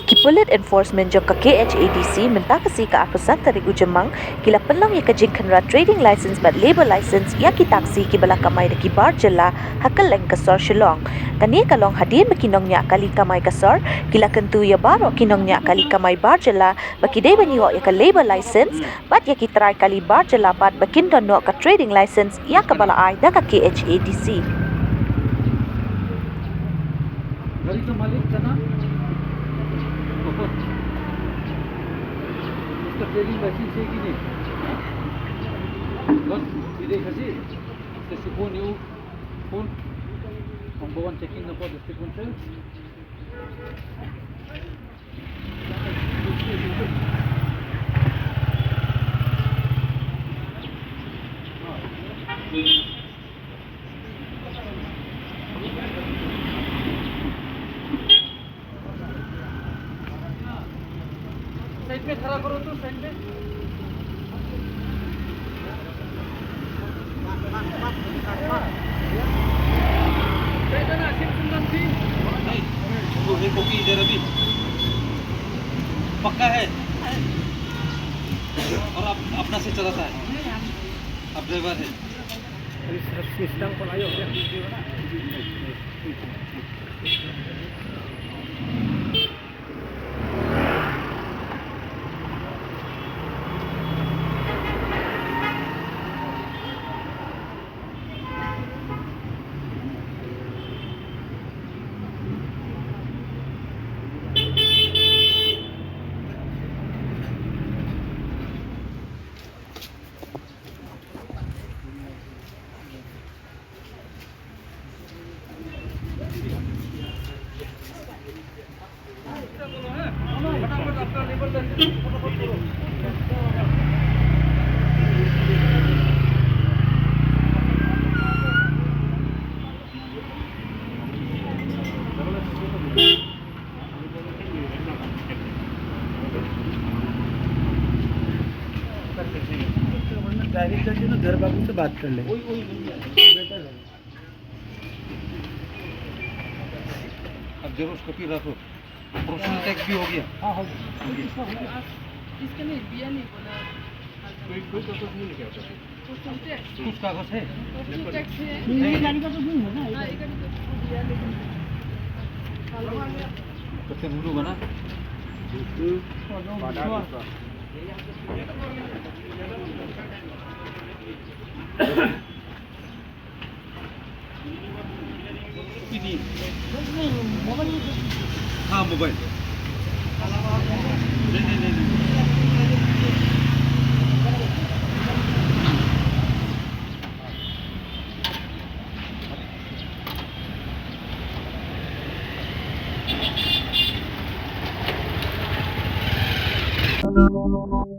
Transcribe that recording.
Kipulit enforcement jong ka KHADC menta kasi ka akusan tarigu jemang kila pelang ya kajing kenra trading license bat labor license ya ki taksi ki bala kamai de ki bar jela hakal leng kasor shillong kani kalong hadin makinong nya kali kamai kasor kila kentu ya baro kinong nya kali kamai bar jela baki dei bani ya ka labor license bat ya ki try kali bar jela bat bakin don no ka trading license ya ka bala ai da ka KHADC गाड़ी का मालिक का नाम उसका trading licence है कि नहीं बस ये देखा जी जैसे phone you phone number 1 checking number district one side में खड़ा करो तो साइड में वो है कॉपी इधर अभी पक्का है और आप अपना से चलाता है आप ड्राइवर है सिस्टम को लाइयो डायरेक्ट जाके ना घर बाबू से बात कर ले अब जरूर कॉपी रखो प्रोफेशनल टैक्स भी हो गया हाँ हो इसका नहीं दिया नहीं बोला कोई कागज नहीं लिखा कुछ कागज है टैक्स है नहीं गाड़ी का तो नहीं है ना हाँ ये गाड़ी तो दिया लेकिन कच्चे मुंडू बना हाँ मोबाइल नहीं